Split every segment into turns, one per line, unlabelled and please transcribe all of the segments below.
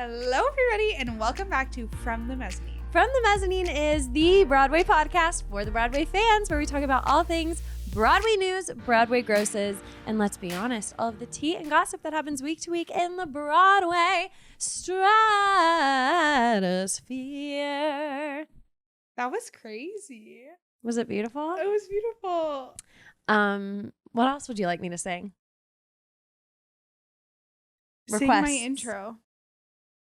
Hello, everybody, and welcome back to From the Mezzanine.
From the Mezzanine is the Broadway podcast for the Broadway fans, where we talk about all things Broadway news, Broadway grosses, and let's be honest, all of the tea and gossip that happens week to week in the Broadway stratosphere.
That was crazy.
Was it beautiful?
It was beautiful.
What else would you like me to sing?
Sing
Requests.
my intro.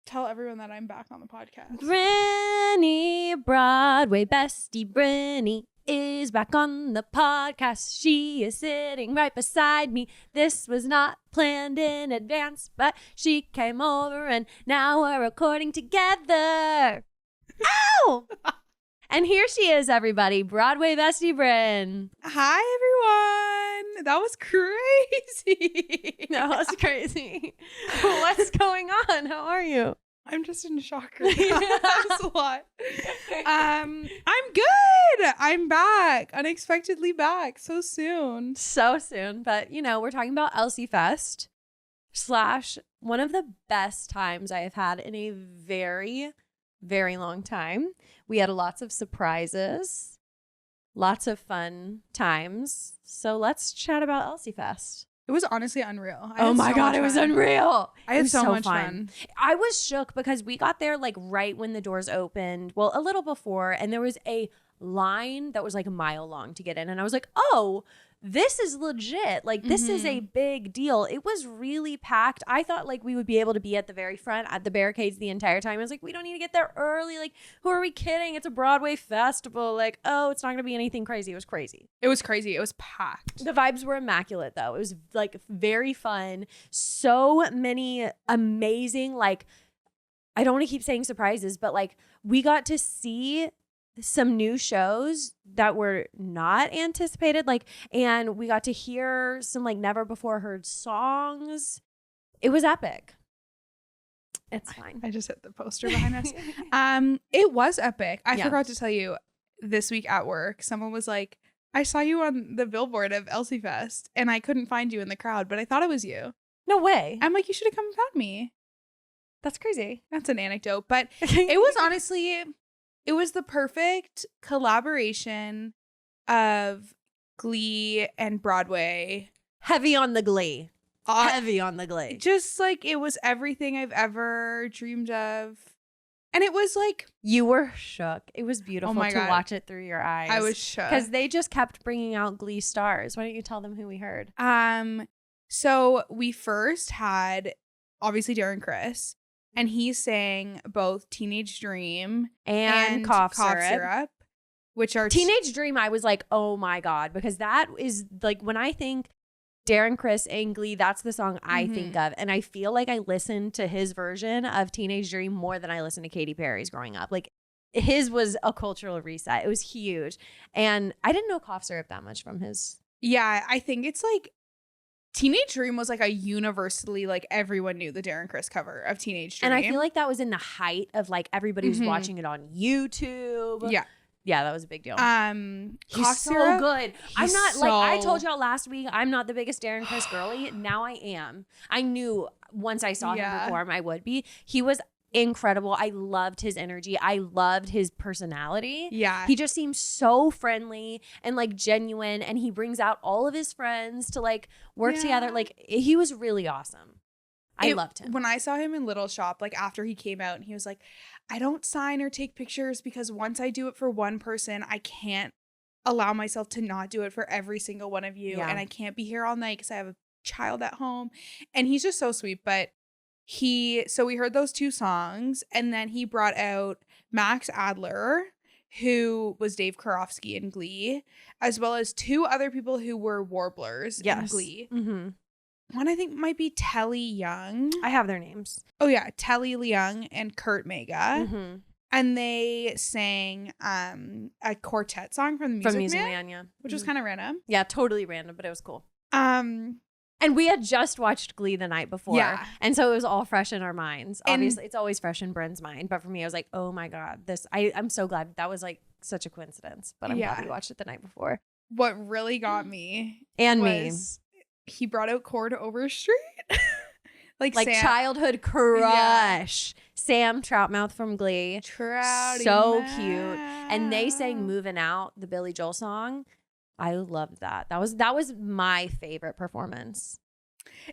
Tell everyone that I'm back on the podcast.
Brynny, Broadway bestie Brynny is back on the podcast. She is sitting right beside me. This was not planned in advance, but she came over and now we're recording together. Ow! And here she is, everybody. Broadway bestie Bryn.
Hi, everyone. That was crazy.
That was crazy. What's going on? How are you?
I'm just in shock right now. That was a lot. I'm good. I'm back. Unexpectedly back so soon.
So soon. But, you know, we're talking about Elsiefest / one of the best times I have had in a very, very long time. We had lots of surprises, lots of fun times. So let's chat about Elsiefest.
It was honestly unreal.
Oh my God, it was unreal.
I had so much fun.
I was shook because we got there like right when the doors opened. Well, a little before, and there was a line that was like a mile long to get in. And I was like, oh, this is legit. Like, this is a big deal. It was really packed. I thought like we would be able to be at the very front at the barricades the entire time. I was like, we don't need to get there early. Like, who are we kidding? It's a Broadway festival. Like, oh, it's not going to be anything crazy. It was crazy.
It was crazy. It was packed.
The vibes were immaculate, though. It was like very fun. So many amazing, like, I don't want to keep saying surprises, but like we got to see some new shows that were not anticipated, like, and we got to hear some like never before heard songs. It was epic. It's fine.
I just hit the poster behind us. It was epic. I forgot to tell you, this week at work, someone was like, I saw you on the billboard of Elsiefest and I couldn't find you in the crowd, but I thought it was you.
No way.
I'm like, you should have come and found me.
That's crazy.
That's an anecdote, but it was honestly, it was the perfect collaboration of Glee and Broadway.
Heavy on the Glee. Heavy on the Glee.
Just like it was everything I've ever dreamed of. And it was like,
you were shook. It was beautiful to
God.
watch it through your eyes.
I was shook.
Because they just kept bringing out Glee stars. Why don't you tell them who we heard?
So we first had obviously Darren Criss, and he sang both Teenage Dream
and Cough Syrup,
which are
Teenage Dream. I was like, oh my God, because that is like when I think Darren Criss and Glee, that's the song I think of. And I feel like I listened to his version of Teenage Dream more than I listened to Katy Perry's growing up. Like his was a cultural reset. It was huge. And I didn't know Cough Syrup that much from his.
Yeah, I think it's like Teenage Dream was like a universally, like everyone knew the Darren Criss cover of Teenage Dream.
And I feel like that was in the height of like everybody was watching it on YouTube.
Yeah.
Yeah, that was a big deal.
He's
so good. I'm not like I
so-
told y'all last week, I'm not the biggest Darren Criss girly. Now I am. I knew once I saw him perform, I would be. He was incredible. I loved his energy. I loved his personality.
Yeah.
He just seems so friendly and like genuine, and he brings out all of his friends to like work together. Like he was really awesome. I loved him.
When I saw him in Little Shop, like after he came out and he was like, I don't sign or take pictures because once I do it for one person, I can't allow myself to not do it for every single one of you.
Yeah.
And I can't be here all night because I have a child at home. And he's just so sweet. But so we heard those two songs, and then he brought out Max Adler, who was Dave Karofsky in Glee, as well as two other people who were warblers in Glee. One I think might be Telly Young.
I have their names.
Oh yeah, Telly Young and Kurt Mega. And they sang a quartet song from the Music Man, which was kind of random.
Yeah, totally random, but it was cool. And we had just watched Glee the night before.
Yeah.
And so it was all fresh in our minds. Obviously, it's always fresh in Bryn's mind. But for me, I was like, oh my God, I'm so glad. That was like such a coincidence. But I'm glad we watched it the night before.
What really got me
was
he brought out Chord Overstreet. like
childhood crush. Sam Troutmouth from Glee.
Trouty
So
Mouth.
cute. And they sang Moving Out, the Billy Joel song. I loved that. That was my favorite performance.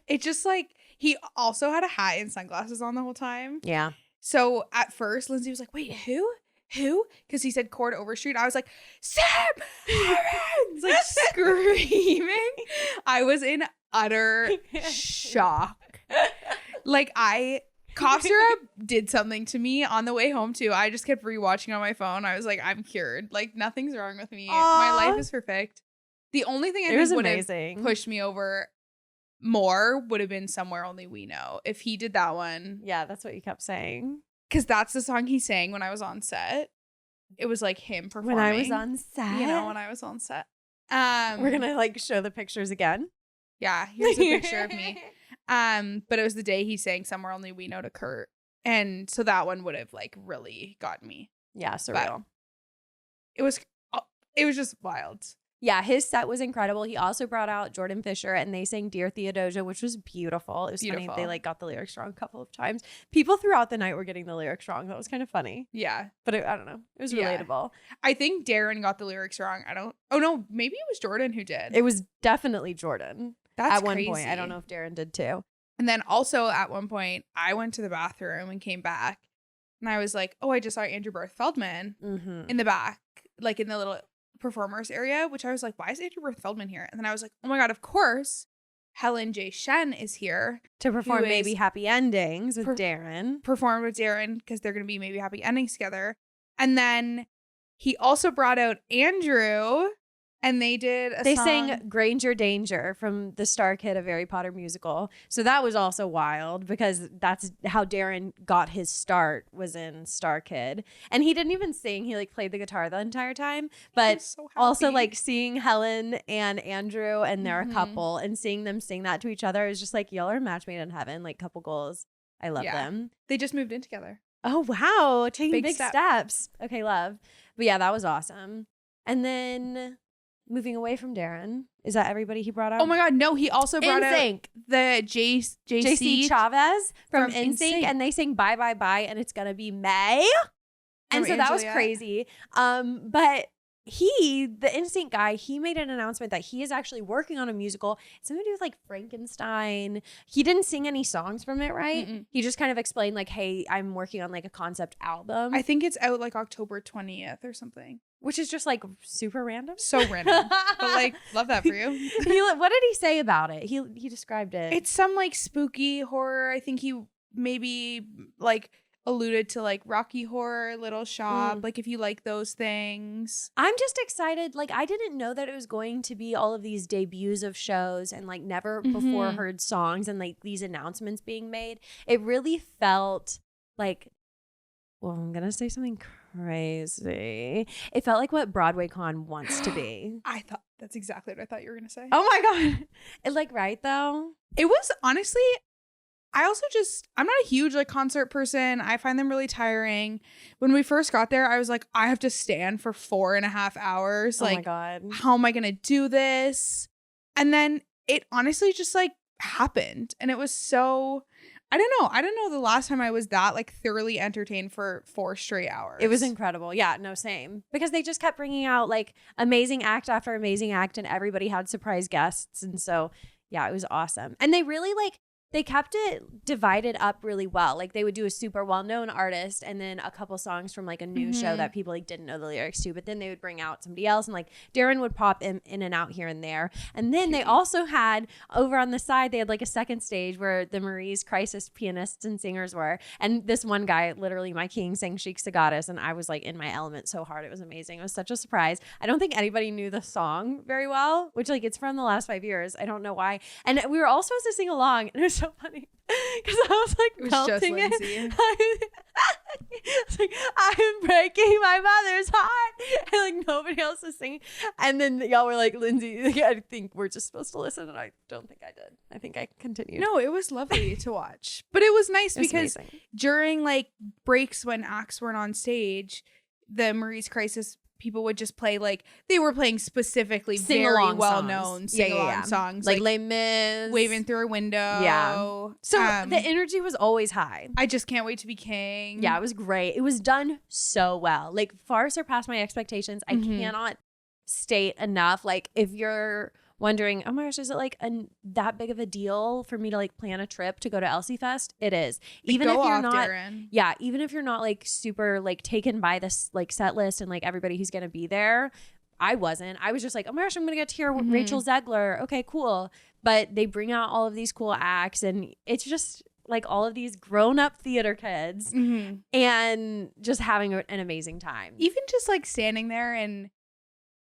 It just like, he also had a hat and sunglasses on the whole time.
Yeah.
So at first, Lindsay was like, wait, who? Because he said Cord Overstreet. I was like, Sam Harris! Like screaming. I was in utter shock. Like cough syrup did something to me on the way home too. I just kept rewatching on my phone. I was like, I'm cured. Like nothing's wrong with me. My life is perfect. The only thing I think would have pushed me over more would have been Somewhere Only We Know. If he did that one.
Yeah, that's what you kept saying.
Because that's the song he sang when I was on set. It was like him performing.
When I was on set.
You know, when I was on set.
We're going to like show the pictures again.
Yeah, here's a picture of me. But it was the day he sang Somewhere Only We Know to Kurt. And so that one would have like really got me.
Yeah, surreal.
But it was just wild.
Yeah, his set was incredible. He also brought out Jordan Fisher and they sang Dear Theodosia, which was beautiful. It was funny. They like got the lyrics wrong a couple of times. People throughout the night were getting the lyrics wrong. That was kind of funny.
Yeah.
But I don't know. It was relatable.
I think Darren got the lyrics wrong. Oh no, maybe it was Jordan who did.
It was definitely Jordan.
That's
at one
crazy.
point. I don't know if Darren did too.
And then also at one point, I went to the bathroom and came back. And I was like, oh, I just saw Andrew Barth Feldman in the back, like in the little performers area, which I was like, why is Andrew Barth Feldman here? And then I was like, oh my God, of course, Helen J. Shen is here
to perform Maybe Happy Endings with Darren.
Performed with Darren because they're going to be Maybe Happy Endings together. And then he also brought out Andrew and they did a song.
Sang Granger Danger from the Star Kid, a Harry Potter musical. So that was also wild because that's how Darren got his start, was in Star Kid. And he didn't even sing. He like played the guitar the entire time. But
so
also like seeing Helen and Andrew and they're a couple and seeing them sing that to each other is just like, y'all are a match made in heaven, like couple goals. I love them.
They just moved in together.
Oh, wow. Taking big steps. Okay, love. But yeah, that was awesome. And then moving away from Darren, is that everybody he brought out?
Oh my God, no, he also brought out the JC
Chavez from NSYNC, and they sang Bye Bye Bye, and it's gonna be May. And so that was crazy. But the NSYNC guy, he made an announcement that he is actually working on a musical. It's something to do with like Frankenstein. He didn't sing any songs from it, right? Mm-mm. He just kind of explained like, hey, I'm working on like a concept album.
I think it's out like October 20th or something.
Which is just like super random.
So random. But like, love that for you.
What did he say about it? He described it.
It's some like spooky horror. I think he maybe like alluded to like Rocky Horror, Little Shop. Like if you like those things.
I'm just excited. Like I didn't know that it was going to be all of these debuts of shows and like never before heard songs and like these announcements being made. It really felt like, well, I'm going to say something crazy. It felt like what Broadway Con wants to be.
I thought that's exactly what I thought you were going to say.
Oh my God. It like, right though?
It was honestly, I'm not a huge like concert person. I find them really tiring. When we first got there, I was like, I have to stand for 4.5 hours. Like,
oh my God.
How am I going to do this? And then it honestly just like happened. And it was so, I don't know the last time I was that like thoroughly entertained for 4 straight hours.
It was incredible. Yeah, no, same. Because they just kept bringing out like amazing act after amazing act and everybody had surprise guests. And so, yeah, it was awesome. And they really like, they kept it divided up really well. Like they would do a super well-known artist and then a couple songs from like a new show that people like didn't know the lyrics to, but then they would bring out somebody else and like Darren would pop in and out here and there. And then they also had over on the side, they had like a second stage where the Marie's Crisis pianists and singers were. And this one guy, literally my king, sang Chic Sagatas and I was like in my element so hard. It was amazing. It was such a surprise. I don't think anybody knew the song very well, which like it's from the last 5 years. I don't know why. And we were all supposed to sing along and it was so funny because I was like,
it was just Lindsay.
It's like, I'm breaking my mother's heart, and like nobody else was singing. And then y'all were like, Lindsay, I think we're just supposed to listen, and I don't think I did. I think I continued.
No, it was lovely to watch, but it was nice because during like breaks when acts weren't on stage, the Marie's Crisis people would just play like they were playing specifically very
Sing-along
well-known sing-along
yeah.
songs.
Like Les Mis.
Waving Through a Window.
Yeah. So the energy was always high.
I Just Can't Wait to Be King.
Yeah, it was great. It was done so well. Like far surpassed my expectations. I cannot state enough. Like if you're wondering, oh my gosh, is it like that big of a deal for me to like plan a trip to go to Elsiefest? It is. Even if you're not,
Darren.
yeah, even if you're not like super like taken by this like set list and like everybody who's gonna be there. I wasn't. I was just like, oh my gosh, I'm gonna get to hear Rachel Zegler. Okay, cool. But they bring out all of these cool acts, and it's just like all of these grown-up theater kids and just having an amazing time.
Even just like standing there, and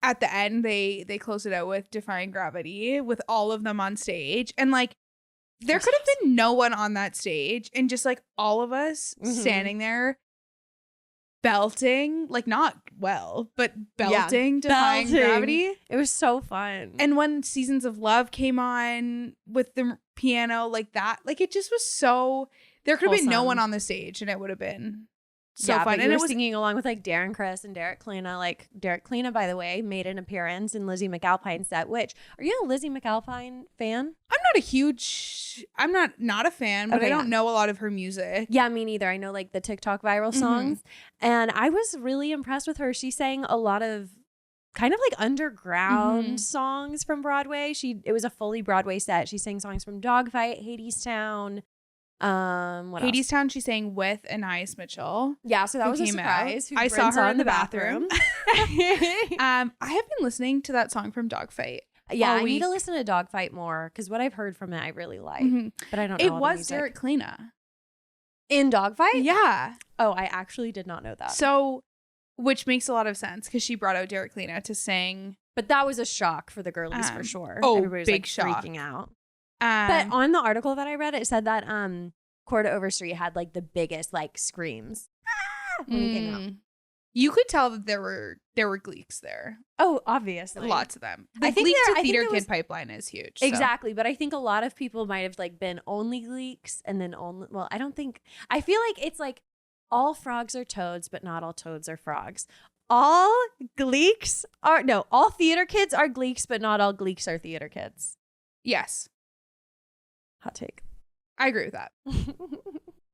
at the end they close it out with Defying Gravity with all of them on stage, and like there could have been no one on that stage, and just like all of us standing there belting, like not well, but belting Defying Gravity.
It was so fun.
And when Seasons of Love came on with the piano like that, like it just was so, there could have been no one on the stage and it would have been so fun.
And
it
was
was
singing along with like Darren Criss and Derek Klena. Like Derek Klena, by the way, made an appearance in Lizzie McAlpine set. Which, are you a Lizzie McAlpine fan?
I'm not a fan, but I don't know a lot of her music.
Yeah, me neither. I know like the TikTok viral songs, and I was really impressed with her. She sang a lot of kind of like underground songs from Broadway. It was a fully Broadway set. She sang songs from Dogfight, Hadestown. What else?
Hadestown she sang with Anais Mitchell.
Yeah, so that was a surprise.
I saw her in the bathroom. I have been listening to that song from Dogfight.
Yeah, I need to listen to Dogfight more because what I've heard from it I really like. But I don't know.
It was Derek Klena
in Dogfight?
Yeah.
Oh, I actually did not know that.
So, which makes a lot of sense because she brought out Derek Klena to sing.
But that was a shock for the girlies for sure.
Oh,
everybody was
big
like
shock.
Freaking out. But on the article that I read, it said that Corda Overstreet had like the biggest like screams when he came out.
You could tell that there were gleeks there.
Oh, obviously,
lots of them.
I think
Gleeks to Theater Kid pipeline is huge.
Exactly, but I think a lot of people might have like been only gleeks and then only. Well, I don't think. I feel like it's like all frogs are toads, but not all toads are frogs. All theater kids are gleeks, but not all gleeks are theater kids.
Yes.
Hot take.
I agree with that.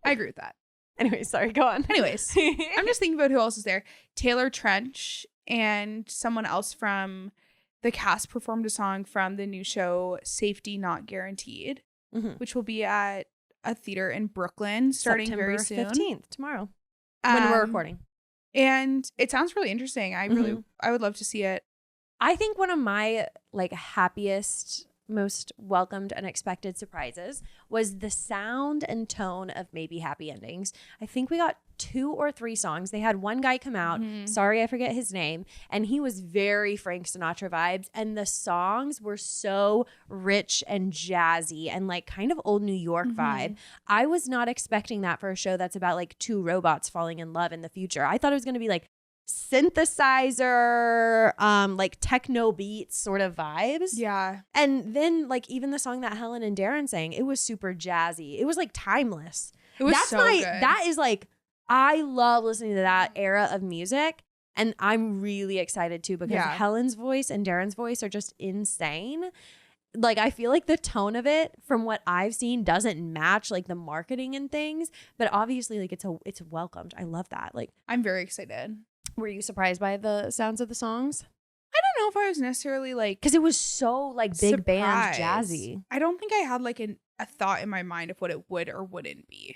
I agree with that.
Anyways, sorry, go on.
Anyways, I'm just thinking about who else is there. Taylor Trench and someone else from the cast performed a song from the new show Safety Not Guaranteed, which will be at a theater in Brooklyn starting
September
very soon.
15th, tomorrow, when we're recording.
And it sounds really interesting. I would love to see it.
I think one of my like happiest, most welcomed, unexpected surprises was the sound and tone of Maybe Happy Endings. I think we got 2 or 3 songs. They had one guy come out, sorry I forget his name, and he was very Frank Sinatra vibes, and the songs were so rich and jazzy and like kind of old New York vibe. I was not expecting that for a show that's about like 2 robots falling in love in the future. I thought it was going to be like synthesizer, like techno beats sort of vibes.
Yeah.
And then like even the song that Helen and Darren sang, it was super jazzy. It was like timeless.
It was good.
That is like, I love listening to that era of music. And I'm really excited too because Helen's voice and Darren's voice are just insane. Like, I feel like the tone of it from what I've seen doesn't match like the marketing and things, but obviously like it's welcomed. I love that. Like,
I'm very excited.
Were you surprised by the sounds of the songs?
I don't know if I was necessarily like,
because it was so like big band jazzy.
I don't think I had like a thought in my mind of what it would or wouldn't be.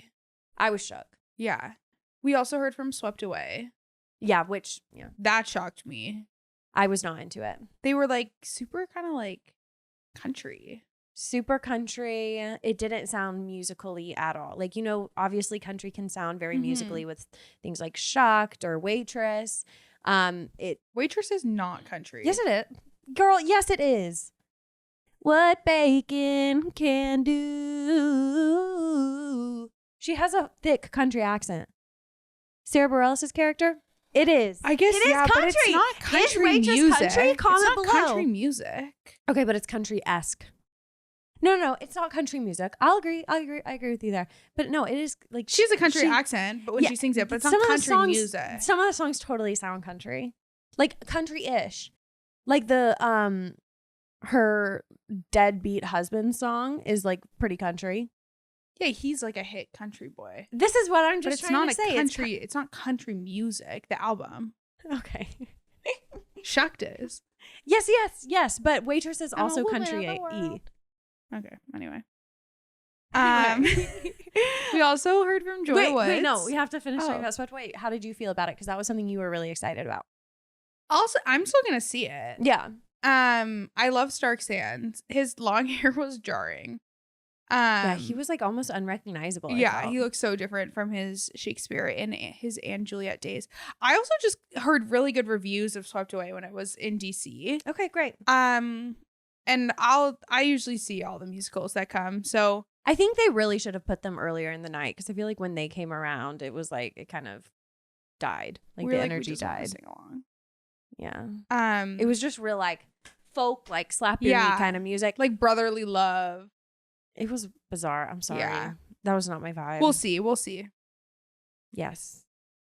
I was shook.
Yeah. We also heard from Swept Away.
Yeah,
that shocked me.
I was not into it.
They were like super kind of like country.
Super country. It didn't sound musically at all. Like, you know, obviously country can sound very musically with things like Shucked or Waitress.
Waitress is not country.
Yes, it is. Girl, yes, it is. What bacon can do. She has a thick country accent. Sarah Bareilles' character? It is.
I guess,
it is
country. But it's not country music.
Country? Comment
it's not
below.
Country music.
Okay, but it's country-esque. No, it's not country music. I agree with you there. But no, it is like
she has a country accent, but when she sings it, but it's not country music.
Some of the songs totally sound country. Like country-ish. Like the her deadbeat husband song is like pretty country.
Yeah, he's like a hit country boy.
This is what I'm
But
just
it's
trying
not
to say.
country. It's not country music. The album.
Okay.
Shucked is.
Yes. But Waitress is
I'm a
also
woman
country
of the world.
E.
Okay. Anyway.
Anyway.
We also heard from Joy Woods.
Wait, no, we have to finish talking
Oh.
about Swept Away. How did you feel about it? Because that was something you were really excited about.
Also, I'm still gonna see it.
Yeah.
I love Stark Sands. His long hair was jarring.
Yeah, he was like almost unrecognizable.
Yeah, he looks so different from his Shakespeare and his Anne Juliet days. I also just heard really good reviews of Swept Away when I was in DC.
Okay, great.
And I usually see all the musicals that come. So
I think they really should have put them earlier in the night because I feel like when they came around, it was like it kind of died. Like the energy died.
Sing along.
Yeah. It was just real like folk, like slap your knee kind of music,
like brotherly love.
It was bizarre. I'm sorry.
Yeah.
That was not my vibe.
We'll see.
Yes.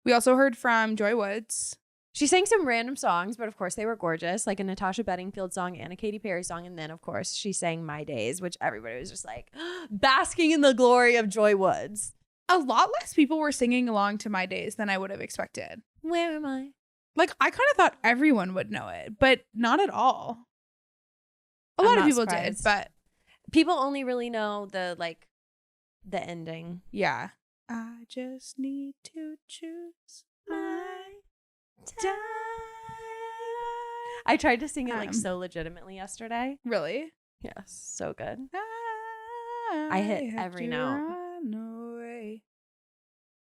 We also heard from Joy Woods.
She sang some random songs, but of course they were gorgeous, like a Natasha Bedingfield song and a Katy Perry song. And then, of course, she sang My Days, which everybody was just like basking in the glory of Joy Woods.
A lot less people were singing along to My Days than I would have expected.
Where am I?
Like, I kind of thought everyone would know it, but not at all. A lot of people did, but
people only really know the ending.
Yeah. I just need to choose my time.
I tried to sing it like so legitimately yesterday.
Really?
Yes, so good.
I
hit every note.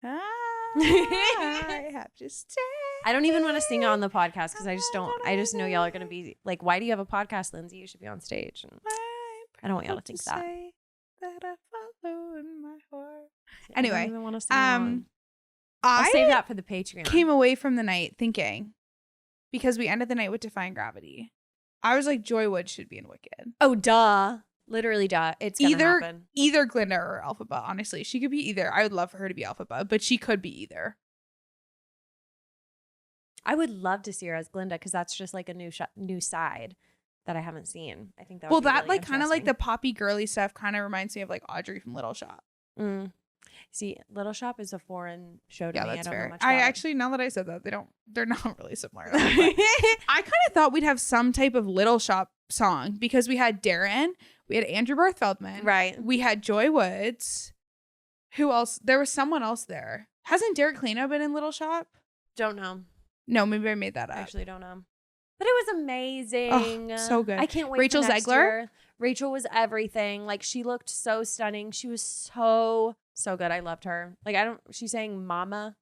I have to stay.
I don't even want to sing it on the podcast because I just know y'all are going to be like, why do you have a podcast, Lindsay? You should be on stage. And I don't want y'all to think that.
I follow in my heart.
I
Anyway,
don't even want to sing along.
I'll
save that for the Patreon.
Came away from the night thinking, because we ended the night with Defying Gravity, I was like, Joy Wood should be in Wicked.
Oh, duh. Literally, duh. It's gonna happen.
Either Glinda or Elphaba, honestly. She could be either. I would love for her to be Elphaba, but she could be either.
I would love to see her as Glinda because that's just like a new side that I haven't seen. I think that
well,
would be
that
really
like kind of like the
interesting.
poppy girly stuff kind of reminds me of like Audrey from Little Shop.
See, Little Shop is a foreign show to me.
That's
I don't
fair.
know much about
I
it.
actually, now that I said that, they're not really similar. I kind of thought we'd have some type of Little Shop song because we had Darren, we had Andrew Barth Feldman,
right?
We had Joy Woods. Who else? There was someone else there. Hasn't Derek Klena been in Little Shop?
Don't know.
No, maybe I made that up.
I actually don't know. But it was amazing.
Oh, so good.
I can't wait.
Rachel
for next
Zegler?
year. Rachel was everything. Like she looked so stunning. She was so good. I loved her. Like she's saying mama,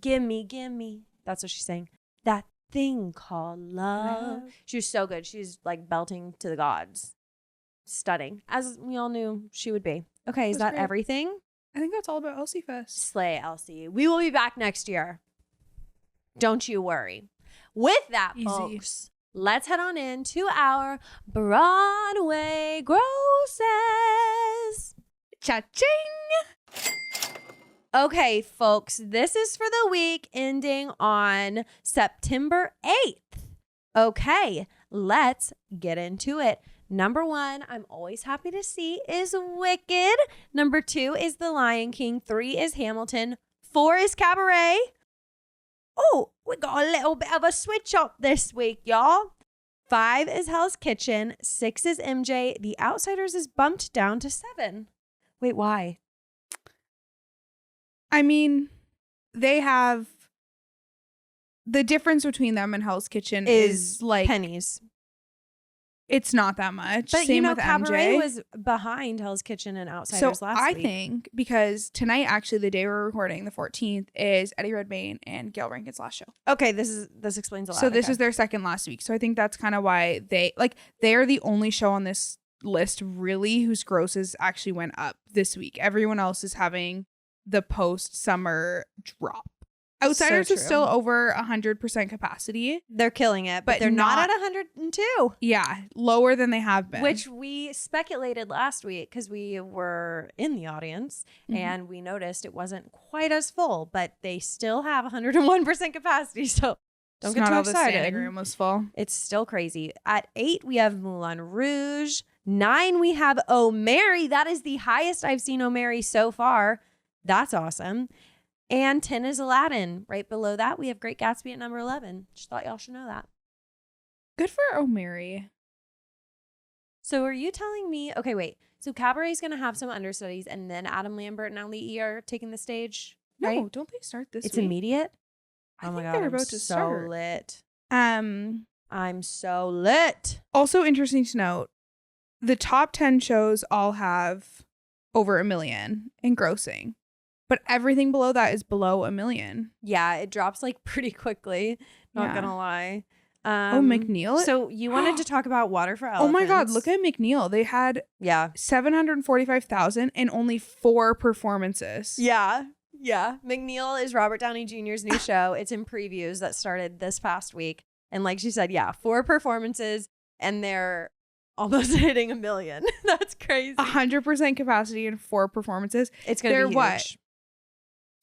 gimme. That's what she's saying. That thing called love. She was so good. She's like belting to the gods. Stunning. As we all knew she would be. Okay, is that everything?
I think that's all about Elsiefest.
Slay, Elsie. We will be back next year. Don't you worry. With that, folks, let's head on into our Broadway grosses.
Cha-ching!
Okay, folks, this is for the week ending on September 8th. Okay, let's get into it. Number 1, I'm always happy to see, is Wicked. Number 2 is The Lion King. 3 is Hamilton. 4 is Cabaret. Oh, we got a little bit of a switch up this week, y'all. 5 is Hell's Kitchen. 6 is MJ. The Outsiders is bumped down to 7. Wait, why?
I mean, they have the difference between them and Hell's Kitchen is like
pennies.
It's not that much.
But
Same with
Cabaret
MJ.
was behind Hell's Kitchen and Outsiders last week.
I think because tonight, actually, the day we're recording, the 14th, is Eddie Redmayne and Gail Rankin's last show.
Okay, this explains a lot.
So this is their second last week. So I think that's kind of why they're the only show on this list really whose grosses actually went up this week. Everyone else is having the post-summer drop. Outsiders is still over 100% capacity.
They're killing it, but they're not at 102.
Yeah, lower than they have been.
Which we speculated last week because we were in the audience and we noticed it wasn't quite as full, but they still have 101% capacity. So Don't get too
all the standing
excited.
room was full.
It's still crazy. At 8, we have Moulin Rouge. 9, we have Oh Mary. That is the highest I've seen Oh Mary so far. That's awesome. And 10 is Aladdin. Right below that, we have Great Gatsby at number 11. Just thought y'all should know that.
Good for Oh Mary.
So are you telling me, okay, wait. So Cabaret's going to have some understudies and then Adam Lambert and Ali are taking the stage, right?
No, don't they start this
It's
week?
immediate?
I
Oh my
think
God,
they're
I'm
about to
so
start.
lit.
Um,
I'm so lit.
Also interesting to note, the top 10 shows all have over $1 million in grossing, but everything below that is below $1 million.
Yeah, it drops like pretty quickly. Not
Yeah.
gonna lie.
McNeil?
So you wanted to talk about Water for Elephants.
Oh my God, look at McNeil. They had 745,000 and only 4 performances.
Yeah. McNeil is Robert Downey Jr.'s new show. It's in previews that started this past week. And like she said, 4 performances and they're almost hitting $1 million. That's crazy.
100% capacity and 4 performances.
It's going to be huge.
What?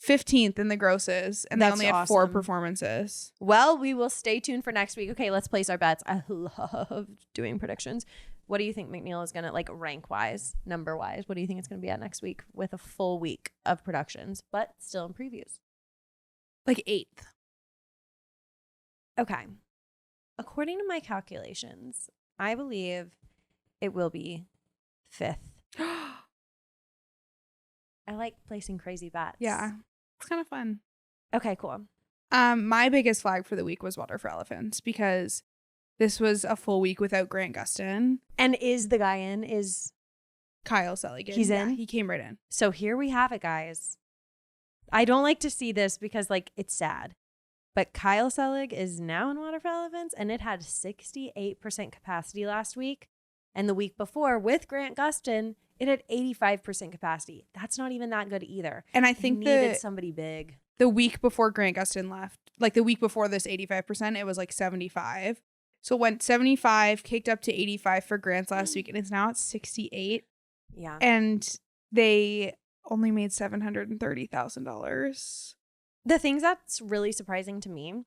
15th in the grosses, and
That's
they only have 4
awesome.
performances.
Well, we will stay tuned for next week. Okay, let's place our bets. I love doing predictions. What do you think McNeil is going to, like, rank-wise, number-wise? What do you think it's going to be at next week with a full week of productions, but still in previews?
Like 8th.
Okay. According to my calculations, I believe it will be 5th. I like placing crazy bets.
Yeah. It's kind of fun.
Okay, cool.
My biggest flag for the week was Water for Elephants because this was a full week without Grant Gustin.
And is the guy in? Is
Kyle Seligman.
He's in?
He came right in.
So here we have it, guys. I don't like to see this because, like, it's sad. But Kyle Selig is now in Water for Elephants, and it had 68% capacity last week. And the week before, with Grant Gustin, it had 85% capacity. That's not even that good either.
And I think
needed somebody big.
The week before Grant Gustin left, like the week before this 85%, it was like 75. So it went 75, kicked up to 85 for Grant's last week, and it's now at 68.
Yeah.
And they only made $730,000.
The things that's really surprising to me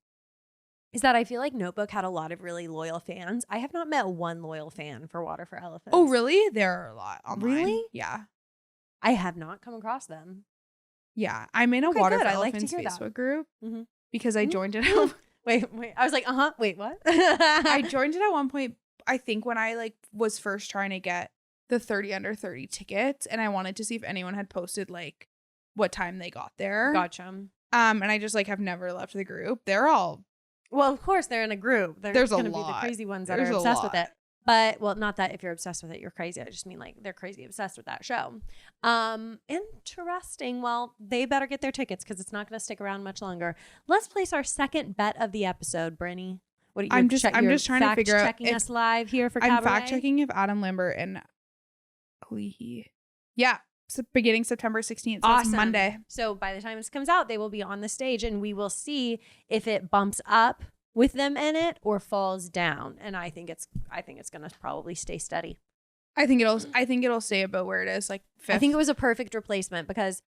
is that I feel like Notebook had a lot of really loyal fans. I have not met one loyal fan for Water for Elephants.
Oh, really? There are a lot online.
Really?
Yeah.
I have not come across them.
Yeah. I'm in a
Okay,
Water
good.
for
I like to
Elephants
hear that.
Facebook group
Mhm.
because I joined it.
Wait. I was like, wait, what?
I joined it at one point, I think when I like was first trying to get the 30 under 30 tickets, and I wanted to see if anyone had posted like what time they got there.
Gotcha.
And I just like have never left the group. They're all
Well, of course they're in a group.
There's a
gonna be the
lot.
crazy ones that
There's
are
a
obsessed with
lot.
it. But well, not that if you're obsessed with it, you're crazy. I just mean like they're crazy obsessed with that show. Interesting. Well, they better get their tickets because it's not going to stick around much longer. Let's place our second bet of the episode, Brinny. What
I'm just trying to figure out
checking
if-
us live here for
I'm
Cabaret.
fact checking if Adam Lambert and Alihi. Yeah. So beginning September 16th. So
Awesome.
it's Monday.
So by the time this comes out, they will be on the stage and we will see if it bumps up with them in it or falls down. And I think it's going to probably stay steady.
I think it'll stay about where it is, like 5th.
I think it was a perfect replacement because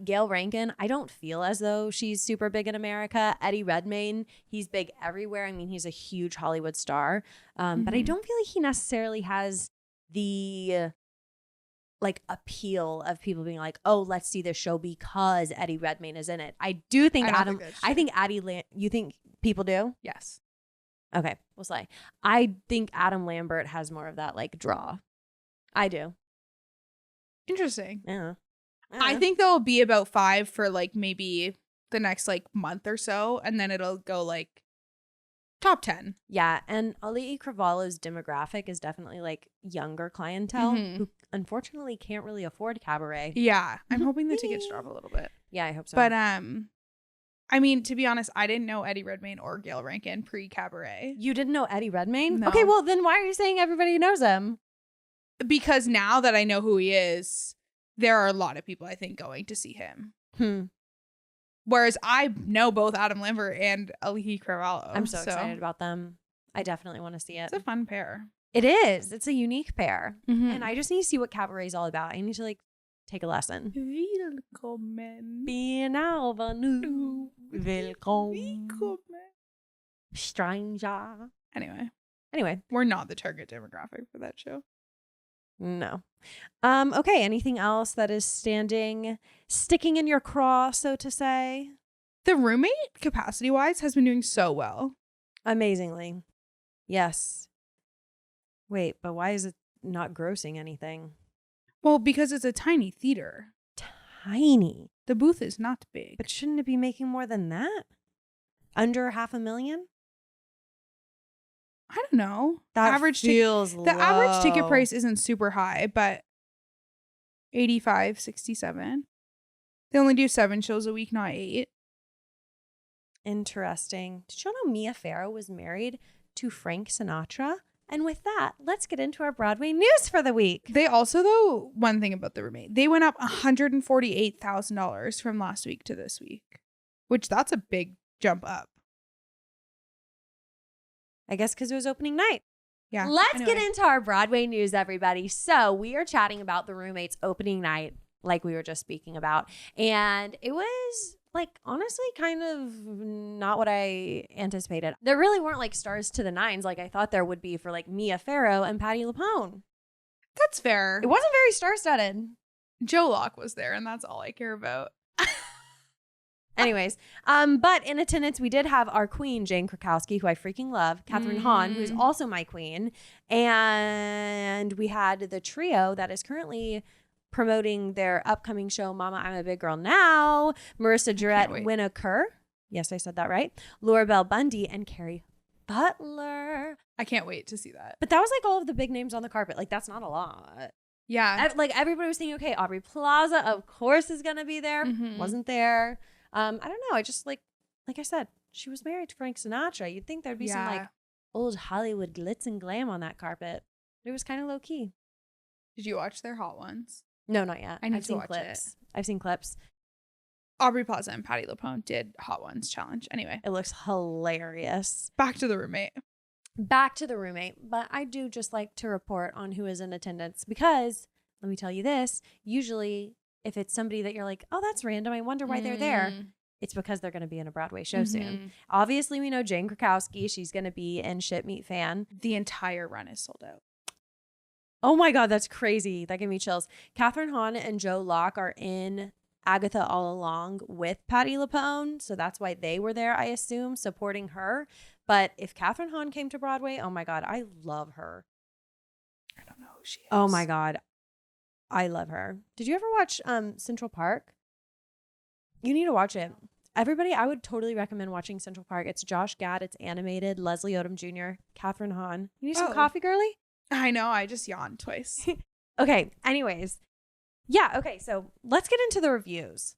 Gail Rankin, I don't feel as though she's super big in America. Eddie Redmayne, he's big everywhere. I mean, he's a huge Hollywood star. But I don't feel like he necessarily has the like appeal of people being like, oh, let's see this show because Eddie Redmayne is in it. I do think you think people do?
Yes.
Okay, we'll say. I think Adam Lambert has more of that like draw. I do.
Interesting.
Yeah.
I think there'll be about 5 for like maybe the next like month or so, and then it'll go like top 10.
Yeah, and Ali Cravalho's demographic is definitely like younger clientele who unfortunately can't really afford Cabaret.
Yeah. I'm hoping the tickets drop a little bit.
Yeah, I hope so.
But I mean, to be honest, I didn't know Eddie Redmayne or Gail Rankin pre-Cabaret.
You didn't know Eddie Redmayne?
No.
Okay, well then why are you saying everybody knows him?
Because now that I know who he is, there are a lot of people I think going to see him. Whereas I know both Adam Lambert and Alihi Cravalho.
I'm so excited about them. I definitely want to see it.
It's a fun pair.
It is. It's a unique pair.
Mm-hmm.
And I just need to see what Cabaret is all about. I need to like take a lesson.
Willkommen.
Bienvenue. Welcome.
Willkommen.
stranger.
Anyway, we're not the target demographic for that show.
No. Okay, anything else that is sticking in your craw, so to say?
The Roommate, capacity-wise, has been doing so well.
Amazingly. Yes. Wait, but why is it not grossing anything?
Well, because it's a tiny theater.
Tiny.
The booth is not big.
But shouldn't it be making more than that? Under $500,000?
I don't know.
That feels low.
The average ticket price isn't super high, but $85, $67. They only do 7 shows a week, not 8.
Interesting. Did you know Mia Farrow was married to Frank Sinatra? And with that, let's get into our Broadway news for the week.
They also, though, one thing about The Roommate, they went up $148,000 from last week to this week, which that's a big jump up.
I guess because it was opening night.
Yeah.
Let's get into our Broadway news, everybody. So we are chatting about The Roommate's opening night, like we were just speaking about. And it was, like, honestly, kind of not what I anticipated. There really weren't, like, stars to the nines like I thought there would be for, like, Mia Farrow and Patti Lupone.
That's fair.
It wasn't very star-studded.
Joe Locke was there, and that's all I care about.
Anyways, but in attendance, we did have our queen, Jane Krakowski, who I freaking love, Catherine Hahn, who's also my queen, and we had the trio that is currently promoting their upcoming show, Mama, I'm a Big Girl Now, Marissa Jarrett Winokur. Yes, I said that right. Laura Bell Bundy and Carrie Butler.
I can't wait to see that.
But that was like all of the big names on the carpet. Like, that's not a lot.
Yeah.
Like, everybody was thinking, okay, Aubrey Plaza, of course, is going to be there. Wasn't there. I don't know. I just like I said, she was married to Frank Sinatra. You'd think there'd be some like old Hollywood glitz and glam on that carpet. It was kind of low key.
Did you watch their Hot Ones?
No, not yet.
I've seen clips.
I've seen clips.
Aubrey Plaza and Patti Lupone did Hot Ones challenge. Anyway,
it looks hilarious.
Back to The Roommate. But I do just like to report on who is in attendance because let me tell you this, usually if it's somebody that you're like, oh, that's random, I wonder why they're there, it's because they're going to be in a Broadway show soon. Obviously, we know Jane Krakowski. She's going to be in Shit Meat Fan. The entire run is sold out.
Oh my God, that's crazy. That gave me chills. Catherine Hahn and Joe Locke are in Agatha All Along with Patti Lupone. So that's why they were there, I assume, supporting her. But if Catherine Hahn came to Broadway, oh my God, I love her.
I don't know who she is.
Oh my God. I love her. Did you ever watch Central Park? You need to watch it. Everybody, I would totally recommend watching Central Park. It's Josh Gad. It's animated. Leslie Odom Jr., Catherine Hahn. You need some coffee, girly?
I know. I just yawned twice.
Okay. Anyways. Yeah. Okay. So let's get into the reviews.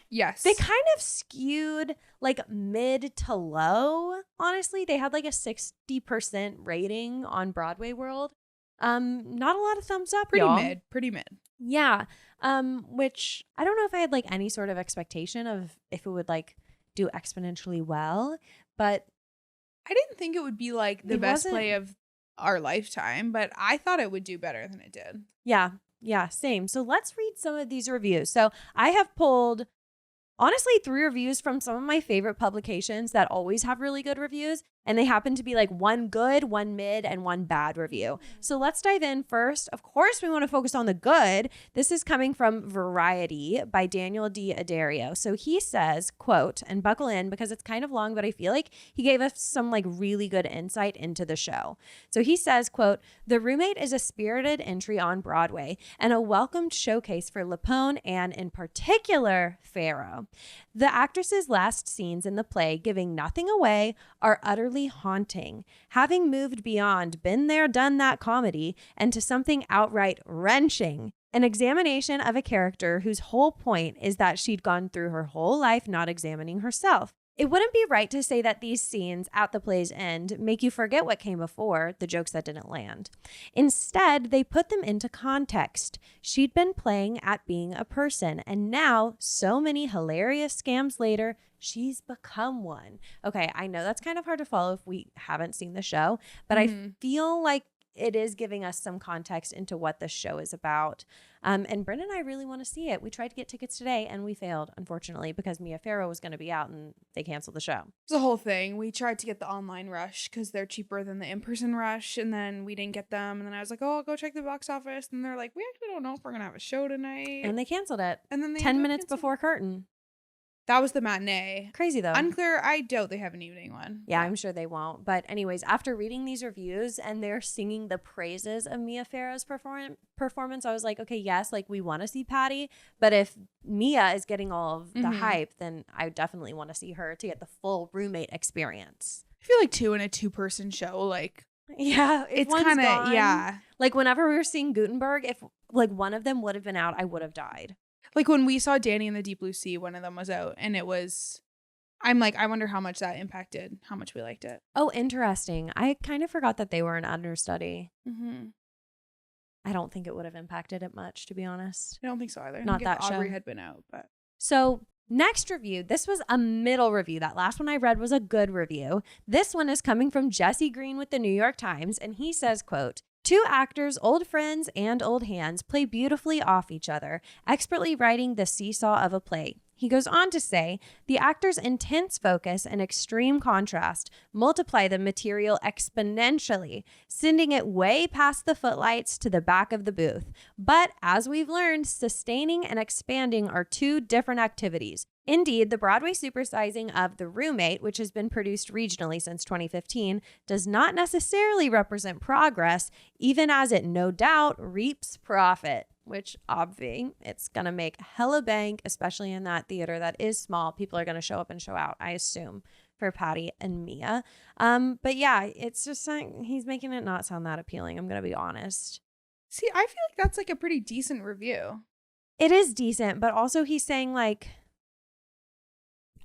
Yes.
They kind of skewed like mid to low. Honestly, they had like a 60% rating on Broadway World. Not a lot of thumbs up.
Pretty mid.
Yeah. Which I don't know if I had like any sort of expectation of if it would like do exponentially well, but
I didn't think it would be like the best play of our lifetime, but I thought it would do better than it did.
Yeah. Yeah. Same. So let's read some of these reviews. So I have pulled honestly 3 reviews from some of my favorite publications that always have really good reviews. And they happen to be like 1 good, 1 mid, and 1 bad review. So let's dive in first. Of course, we want to focus on the good. This is coming from Variety by Daniel D. Adario. So he says, quote, and buckle in because it's kind of long, but I feel like he gave us some like really good insight into the show. So he says, quote, The Roommate is a spirited entry on Broadway and a welcomed showcase for Lupone and in particular, Farrow. The actress's last scenes in the play, giving nothing away, are utterly haunting. Having moved beyond been there, done that comedy and to something outright wrenching, an examination of a character whose whole point is that she'd gone through her whole life not examining herself. It wouldn't be right to say that these scenes at the play's end make you forget what came before, the jokes that didn't land. Instead, they put them into context. She'd been playing at being a person, and now, so many hilarious scams later, she's become one. Okay, I know that's kind of hard to follow if we haven't seen the show, but I feel like it is giving us some context into what the show is about. And Bryn and I really want to see it. We tried to get tickets today and we failed, unfortunately, because Mia Farrow was going to be out and they canceled the show.
It's a whole thing. We tried to get the online rush because they're cheaper than the in-person rush, and then we didn't get them. And then I was like, oh, I'll go check the box office. And they're like, we actually don't know if we're going to have a show tonight.
And they canceled it.
And then they
10 minutes before curtain.
That was the matinee.
Crazy though.
Unclear. I doubt they have an evening one.
Yeah, I'm sure they won't. But anyways, after reading these reviews and they're singing the praises of Mia Farrow's performance, I was like, okay, yes, like we want to see Patti. But if Mia is getting all of the hype, then I definitely want to see her to get the full roommate experience.
I feel like two in a 2-person show, like.
Yeah,
it's kind of, yeah.
Like whenever we were seeing Gutenberg, if like one of them would have been out, I would have died.
Like when we saw Danny in the Deep Blue Sea, one of them was out, and it was, I'm like, I wonder how much that impacted how much we liked it.
Oh, interesting. I kind of forgot that they were an understudy.
Mm-hmm.
I don't think it would have impacted it much, to be honest.
I don't think so either.
Not that
Aubrey
show
had been out, but.
So next review, this was a middle review. That last one I read was a good review. This one is coming from Jesse Green with the New York Times, and he says, quote, "Two actors, old friends and old hands, play beautifully off each other, expertly writing the seesaw of a play." He goes on to say, "The actors' intense focus and extreme contrast multiply the material exponentially, sending it way past the footlights to the back of the booth. But as we've learned, sustaining and expanding are two different activities. Indeed, the Broadway supersizing of The Roommate, which has been produced regionally since 2015, does not necessarily represent progress, even as it no doubt reaps profit." Which, obviously, it's going to make hella bank, especially in that theater that is small. People are going to show up and show out, I assume, for Patti and Mia. But yeah, it's just he's making it not sound that appealing. I'm going to be honest.
See, I feel like that's like a pretty decent review.
It is decent, but also he's saying like,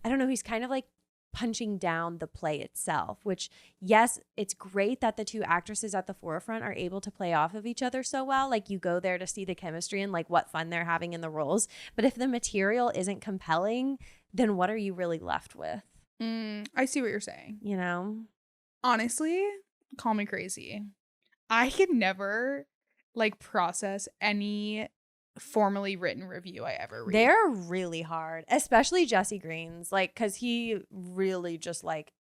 I don't know, he's kind of like punching down the play itself, which, yes, it's great that the two actresses at the forefront are able to play off of each other so well. Like you go there to see the chemistry and like what fun they're having in the roles. But if the material isn't compelling, then what are you really left with?
I see what you're saying.
You know?
Honestly, call me crazy. I could never like process any formally written review I ever read.
They're really hard, especially Jesse Green's, like, because he really just like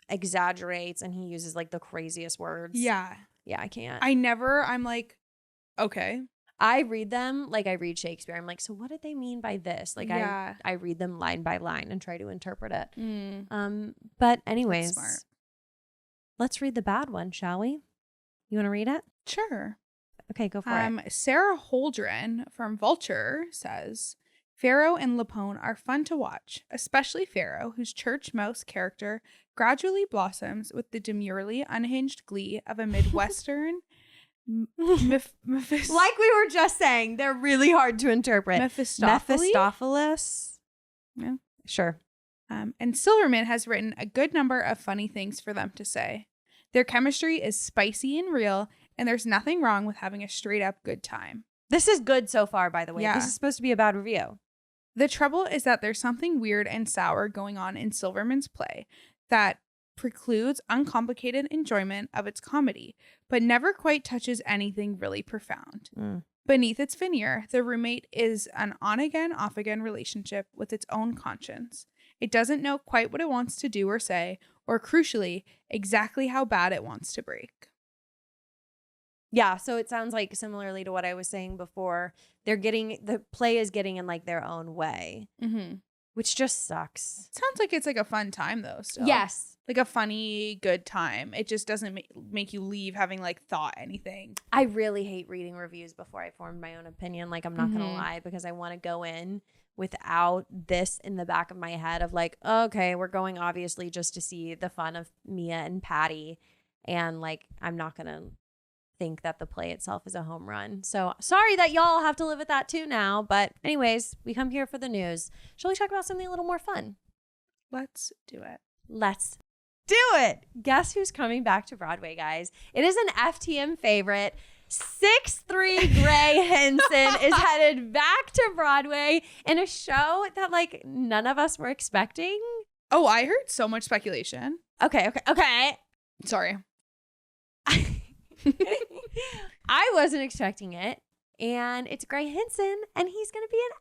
exaggerates and he uses like the craziest words.
Yeah,
I can't.
I'm like, okay.
I read them like I read Shakespeare. I'm like, so what did they mean by this? Like, yeah. I read them line by line and try to interpret it. But anyways,
that's smart.
Let's read the bad one, shall we? You want to read it?
Sure.
Okay, go for it.
Sarah Holdren from Vulture says, "Farrow and LuPone are fun to watch, especially Farrow, whose church mouse character gradually blossoms with the demurely unhinged glee of a Midwestern
like we were just saying, they're really hard to interpret. Mephistopheles?
Yeah.
Sure.
And Silverman has written a good number of funny things for them to say. Their chemistry is spicy and real, and there's nothing wrong with having a straight up good time."
This is good so far, by the way.
Yeah.
This is supposed to be a bad review.
"The trouble is that there's something weird and sour going on in Silverman's play that precludes uncomplicated enjoyment of its comedy, but never quite touches anything really profound. Beneath its veneer, The Roommate is an on-again, off-again relationship with its own conscience. It doesn't know quite what it wants to do or say, or crucially, exactly how bad it wants to break."
Yeah, so it sounds like similarly to what I was saying before, the play is getting in like their own way, which just sucks.
Sounds like it's like a fun time though. Still.
Yes,
like a funny, good time. It just doesn't make you leave having like thought anything.
I really hate reading reviews before I formed my own opinion. Like I'm not gonna lie, because I want to go in without this in the back of my head of like, okay, we're going obviously just to see the fun of Mia and Patti, and like I'm not gonna think that the play itself is a home run. So sorry that y'all have to live with that too now. But anyways, we come here for the news. Shall we talk about something a little more fun?
Let's do it.
Let's do it. Guess who's coming back to Broadway, guys? It is an FTM favorite. 6'3" Gray Henson is headed back to Broadway in a show that like none of us were expecting.
Oh, I heard so much speculation.
Okay.
Sorry.
I wasn't expecting it. And it's Gray Henson, and he's going to be an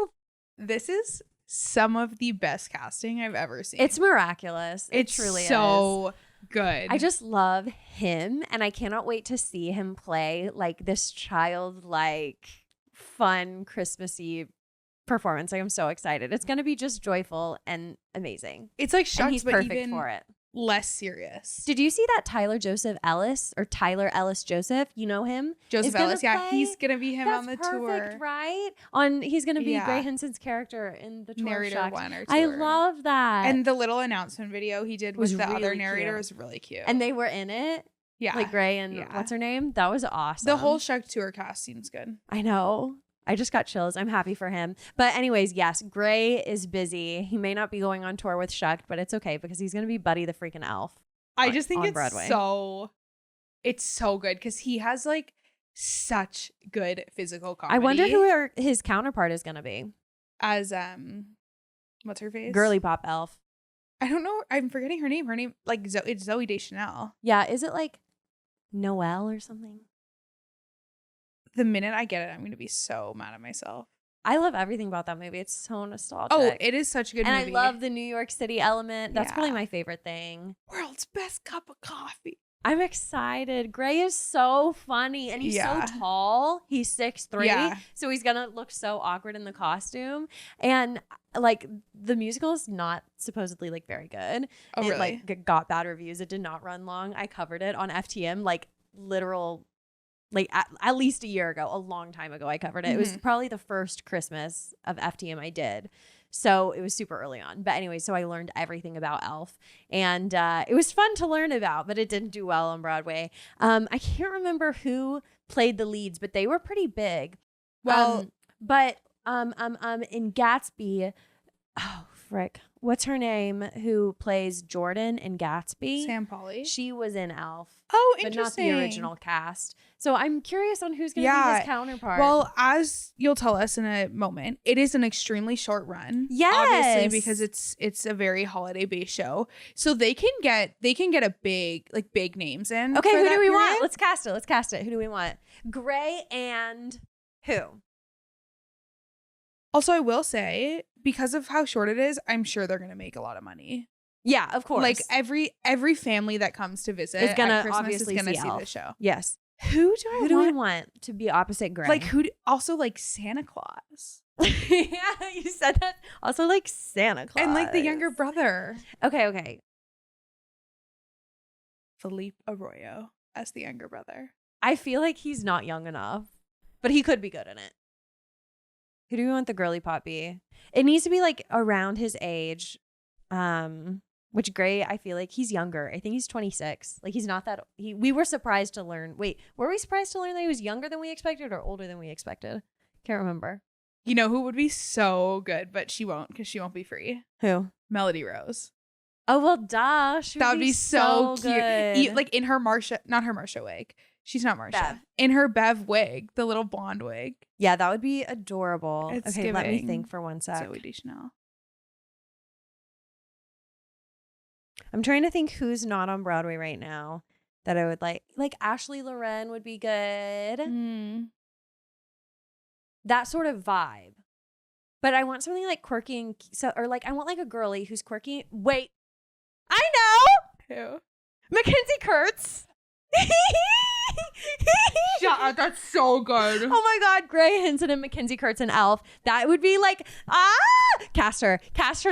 elf.
This is some of the best casting I've ever seen.
It's miraculous. It truly
so
is.
Good.
I just love him, and I cannot wait to see him play like this childlike, fun, Christmassy performance. Like, I'm so excited. It's going to be just joyful and amazing.
It's like Shucks,
and he's
but
perfect
even
for it.
less serious.
Did you see that Tyler Ellis Joseph? You know him?
Joseph Ellis, yeah. He's going to be him on the
That's
tour.
perfect, right? He's going to be Gray Henson's character in the tour.
Narrator 1 or 2.
I love that.
And the little announcement video he did with the
really
other narrator
cute.
was really cute.
And they were in it.
Yeah.
Like Gray and what's her name? That was awesome.
The whole Shuck tour cast seems good.
I know. I just got chills. I'm happy for him. But anyways, yes, Gray is busy. He may not be going on tour with Shucked, but it's okay because he's going to be Buddy the freaking elf.
I just think it's
Broadway.
It's so good because he has like such good physical comedy.
I wonder who his counterpart is going to be.
As what's her face?
Girly pop elf.
I don't know. I'm forgetting her name. Her name like it's Zooey Deschanel.
Yeah, is it like Noelle or something?
The minute I get it, I'm going to be so mad at myself.
I love everything about that movie. It's so nostalgic.
Oh, it is such a good movie.
And I love the New York City element. That's probably my favorite thing.
World's best cup of coffee.
I'm excited. Gray is so funny and he's so tall. He's 6'3". So he's going to look so awkward in the costume. And like the musical is not supposedly like very good.
Oh, really?
It like got bad reviews. It did not run long. I covered it on FTM like literal like at least a year ago, a long time ago I covered it. Mm-hmm. It was probably the first Christmas of FTM I did. So it was super early on. But anyway, so I learned everything about Elf. And it was fun to learn about, but it didn't do well on Broadway. I can't remember who played the leads, but they were pretty big. Well, in Gatsby, oh, frick. What's her name who plays Jordan in Gatsby?
Sam Pauly.
She was in Elf.
Oh, interesting.
But not the original cast. So I'm curious on who's going to be his counterpart.
Well, as you'll tell us in a moment, it is an extremely short run.
Yes.
Obviously, because it's a very holiday-based show. So they can get a big names in.
Okay, who do we want? Let's cast it. Who do we want? Gray and who?
Also, I will say, because of how short it is, I'm sure they're going to make a lot of money.
Yeah, of course.
Like every family that comes to visit
is gonna
obviously
see
the show.
Yes.
Who do we
want to be opposite Gray?
Like also like Santa Claus.
Yeah, you said that. Also like Santa Claus.
And like the younger brother.
Okay.
Philippe Arroyo as the younger brother.
I feel like he's not young enough, but he could be good in it. Who do we want the girly pop be? It needs to be like around his age. Which Gray, I feel like he's younger. I think he's 26. Like he's not that. We were surprised to learn. Wait, were we surprised to learn that he was younger than we expected or older than we expected? Can't remember.
You know who would be so good, but she won't because she won't be free.
Who?
Melody Rose.
Oh well, duh.
That would be so cute.
Good.
Like in her not her Marsha wig. She's not Marsha.
Bev.
In her Bev wig, the little blonde wig.
Yeah, that would be adorable.
It's
okay, let me think for one sec.
Zooey Deschanel.
I'm trying to think who's not on Broadway right now that I would like. Like Ashley Loren would be good. That sort of vibe. But I want something like quirky and or like I want like a girly who's quirky. Wait, I know.
Who?
Mackenzie Kurtz.
Shut up, that's so good.
Oh my God, Gray Henson and Mackenzie Kurtz and Elf. That would be like, cast her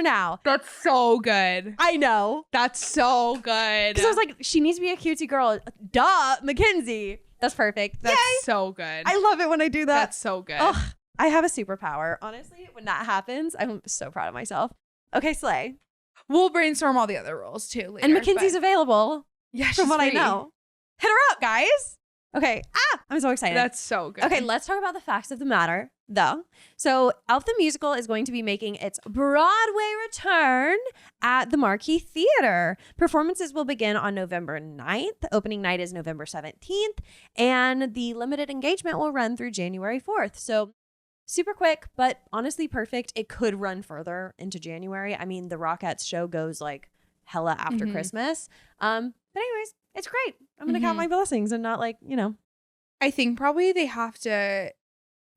now.
That's so good.
I know.
That's so good.
Because I was like, she needs to be a cutesy girl. Duh, Mackenzie. That's perfect.
That's
Yay.
so good.
I love it when I do that.
That's so good.
Ugh, I have a superpower. Honestly, when that happens, I'm so proud of myself. Okay, Slay.
We'll brainstorm all the other roles too later.
And Mackenzie's available.
Yeah,
from what I know. Hit her up, guys. Okay. I'm so excited.
That's so good.
Okay, let's talk about the facts of the matter, though. So, Elf the Musical is going to be making its Broadway return at the Marquee Theater. Performances will begin on November 9th. Opening night is November 17th. And the limited engagement will run through January 4th. So, super quick, but honestly perfect. It could run further into January. I mean, the Rockettes show goes like hella after Christmas. But anyways, It's great. I'm going to count my blessings and not like,
I think probably they have to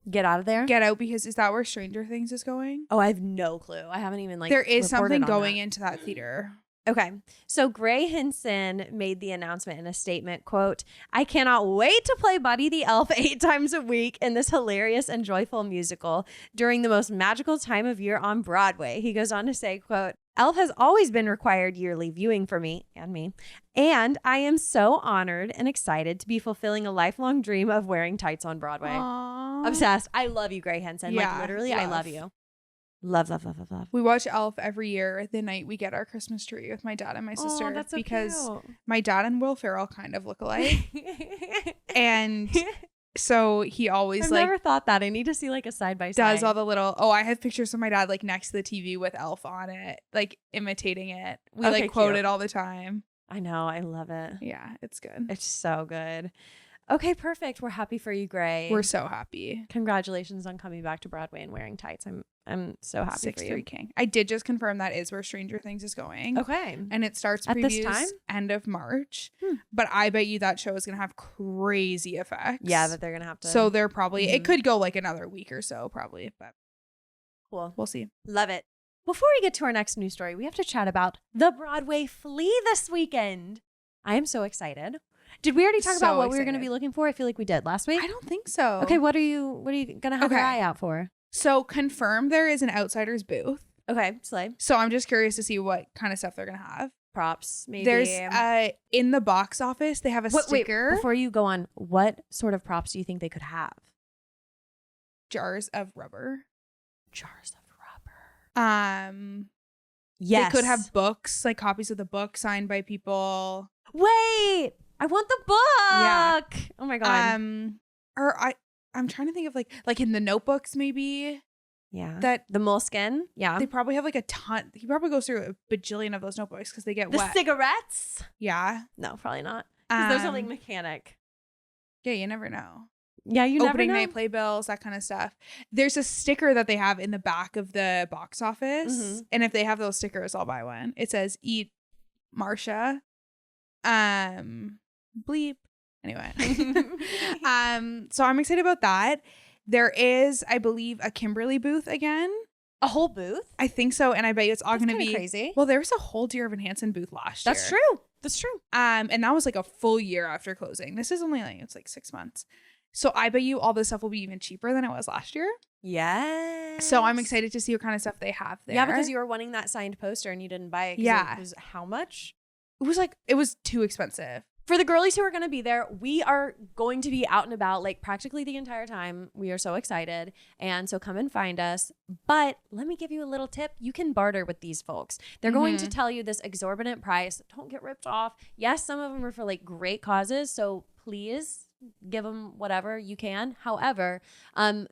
get out of there.
Get out, because is that where Stranger Things is going?
Oh, I have no clue. I haven't even
there is something going into that theater.
Okay. So Gray Henson made the announcement in a statement, quote, "I cannot wait to play Buddy the Elf 8 times a week in this hilarious and joyful musical during the most magical time of year on Broadway." He goes on to say, quote, "Elf has always been required yearly viewing for me, and I am so honored and excited to be fulfilling a lifelong dream of wearing tights on Broadway."
Aww.
Obsessed. I love you, Gray Henson.
Yeah,
like literally, I love you. Love, love, love, love, love.
We watch Elf every year the night we get our Christmas tree with my dad and my sister.
That's so
because
cute.
My dad and Will Ferrell kind of look alike. And so he always
I've never thought that. I need to see like a side by side.
does all the little, I have pictures of my dad like next to the TV with Elf on it, like imitating it. We like quote
cute.
it all the time.
I know. I love it.
Yeah, it's good.
It's so good. Okay, perfect. We're happy for you, Gray.
We're so happy.
Congratulations on coming back to Broadway and wearing tights. I'm so happy for you.
6-3 King. I did just confirm that is where Stranger Things is going.
Okay.
And it starts
at this
previews
time?
end of March. But I bet you that show is going to have crazy effects.
Yeah, that they're going to have to.
So they're probably, it could go like another week or so probably, but
cool.
We'll see.
Love it. Before we get to our next news story, we have to chat about the Broadway Flea this weekend. I am so excited. Did we already talk about what we were going to be looking for? I feel like we did last week.
I don't think so.
Okay, what are you going to have your eye out for?
So confirmed there is an Outsiders booth.
Okay, slay.
So I'm just curious to see what kind of stuff they're going to have.
Props, maybe.
There's in the box office, they have a sticker.
Wait, before you go on, what sort of props do you think they could have?
Jars of rubber.
Jars of rubber.
Yes. They could have books, like copies of the book signed by people.
Wait, I want the book.
Yeah.
Oh my God.
I'm trying to think of like in the notebooks maybe.
Yeah.
That
the moleskin. Yeah.
They probably have like a ton. He probably goes through a bajillion of those notebooks because they get
the
wet.
Cigarettes.
Yeah.
No, probably not. Because those are like mechanic.
Yeah, you never know.
Yeah, you never know.
Opening night playbills, that kind of stuff. There's a sticker that they have in the back of the box office. And if they have those stickers, I'll buy one. It says "Eat Marsha." Bleep. Anyway. So I'm excited about that. There is, I believe, a Kimberly booth again.
A whole booth?
I think so. And I bet you it's all going to be
crazy.
Well, there was a whole Dear Evan Hansen booth last year.
That's true. That's true.
And that was like a full year after closing. This is only it's like 6 months. So I bet you all this stuff will be even cheaper than it was last year.
Yes.
So I'm excited to see what kind of stuff they have there.
Yeah, because you were wanting that signed poster and you didn't buy it.
Yeah.
It was how much?
It was too expensive.
For the girlies who are going to be there, we are going to be out and about like practically the entire time. We are so excited. And so come and find us. But let me give you a little tip. You can barter with these folks. They're going to tell you this exorbitant price. Don't get ripped off. Yes, some of them are for like great causes. So please give them whatever you can. However,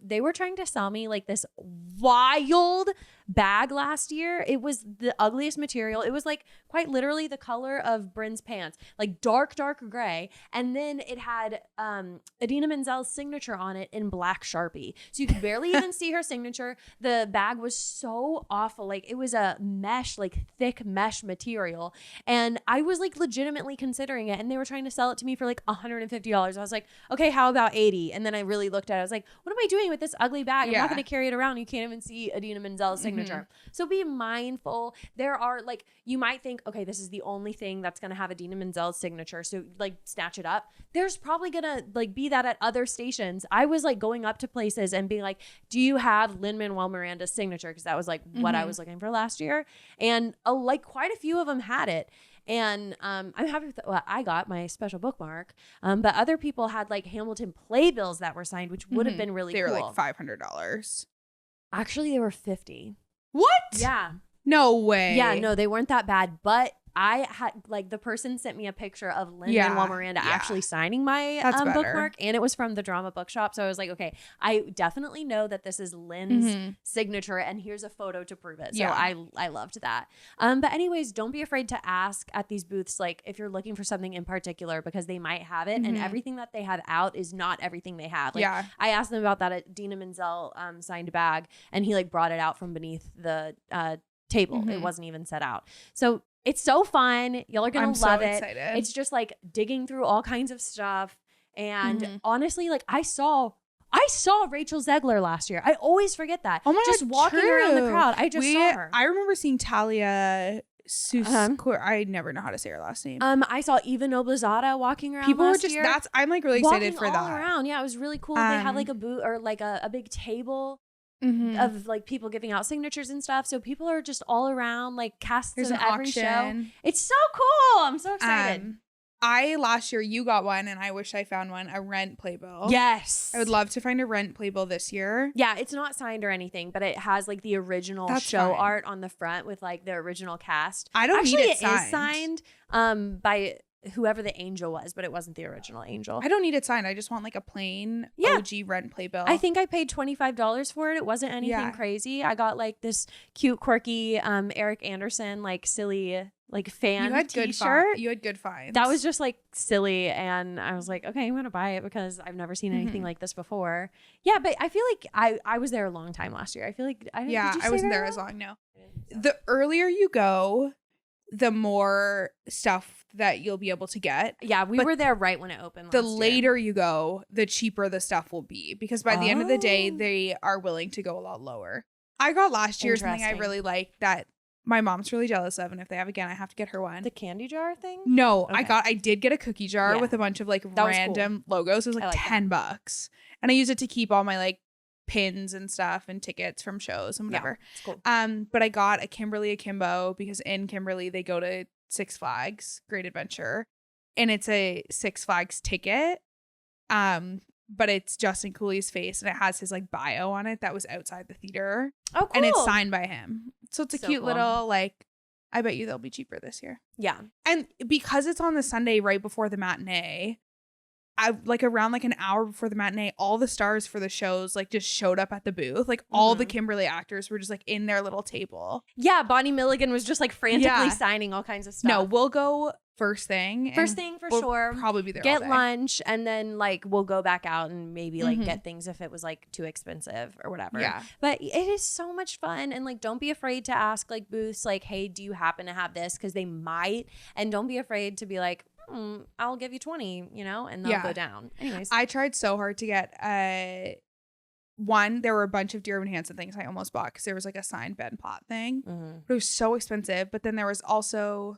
they were trying to sell me like this wild bag last year. It was the ugliest material. It was like quite literally the color of Bryn's pants, like dark gray. And then it had Idina Menzel's signature on it in black Sharpie. So you could barely even see her signature. The bag was so awful. Like it was a mesh, like thick mesh material. And I was like legitimately considering it. And they were trying to sell it to me for like $150. I was like, okay, how about 80? And then I really looked at it. I was like, what am I doing with this ugly bag? I'm not going to carry it around. You can't even see Idina Menzel's signature. So be mindful. There are like, you might think, okay, this is the only thing that's going to have Idina Menzel's signature. So like snatch it up. There's probably going to like be that at other stations. I was like going up to places and being like, do you have Lin-Manuel Miranda's signature? Because that was like what I was looking for last year. And like quite a few of them had it. And I'm happy with what I got, my special bookmark. But other people had like Hamilton playbills that were signed, which would have been really cool.
They were like $500.
Actually, they were $50.
What?
Yeah.
No way.
Yeah, no, they weren't that bad. But I had like the person sent me a picture of Lin-Manuel Miranda actually signing my bookmark, and it was from the Drama Bookshop. So I was like, okay, I definitely know that this is Lynn's signature, and here's a photo to prove it. So I loved that. But anyways, don't be afraid to ask at these booths, like if you're looking for something in particular, because they might have it, and everything that they have out is not everything they have. Like I asked them about that Idina Menzel signed bag, and he like brought it out from beneath the table. It wasn't even set out. So It's so fun. Y'all are going to love it.
Excited.
It's just like digging through all kinds of stuff. And honestly, like I saw Rachel Zegler last year. I always forget that.
Oh my
just
God,
walking around the crowd. I just saw her.
I remember seeing Talia I never know how to say her last name.
I saw Eva Noblezada walking around.
People were
last
just
year,
I'm like really excited for
all
that.
around. Yeah, it was really cool. They had like a booth or like a big table of like people giving out signatures and stuff. So people are just all around, like casts
There's
of
an
every
auction.
show. It's so cool. I'm so excited.
Last year you got one and I wish I found one, a Rent playbill.
Yes.
I would love to find a Rent playbill this year.
Yeah, it's not signed or anything, but it has like the original show art on the front with like the original cast.
I don't need it signed.
It is signed by whoever the angel was, but it wasn't the original angel.
I don't need it signed. I just want like a plain OG Rent playbill.
I think I paid $25 for it. It wasn't anything crazy. I got like this cute, quirky Eric Anderson, like silly, like fan t-shirt.
You had good finds.
That was just like silly. And I was like, okay, I'm going to buy it because I've never seen anything like this before. Yeah, but I feel like I was there a long time last year. I feel like
I wasn't there as long. No. The earlier you go, the more stuff that you'll be able to get.
Yeah, we were there right when it opened.
The later you go, the cheaper the stuff will be because by the end of the day, they are willing to go a lot lower. I got last year something I really liked that my mom's really jealous of, and if they have again, I have to get her one.
The candy jar thing?
No, okay. I did get a cookie jar with a bunch of like random logos. It was like $10, and I use it to keep all my like pins and stuff and tickets from shows and whatever.
Yeah, it's cool.
But I got a Kimberly Akimbo because in Kimberly they go to Six Flags Great Adventure, and it's a Six Flags ticket. But it's Justin Cooley's face and it has his like bio on it that was outside the theater.
Oh, cool.
And it's signed by him. So it's a cute little like, I bet you they'll be cheaper this year.
Yeah.
And because it's on the Sunday right before the matinee, I like around like an hour before the matinee, all the stars for the shows like just showed up at the booth. Like all the Kimberly actors were just like in their little table.
Yeah, Bonnie Milligan was just like frantically signing all kinds of stuff.
No, we'll go first thing.
First thing for sure.
Probably be there.
Get lunch and then like we'll go back out and maybe like get things if it was like too expensive or whatever.
Yeah.
But it is so much fun, and like don't be afraid to ask like booths like, hey, do you happen to have this? Because they might, and don't be afraid to be like, I'll give you 20, you know, and they'll go down. Anyways,
I tried so hard to get one. There were a bunch of Dear Evan Hansen things I almost bought because there was like a signed Ben Platt thing, but it was so expensive. But then there was also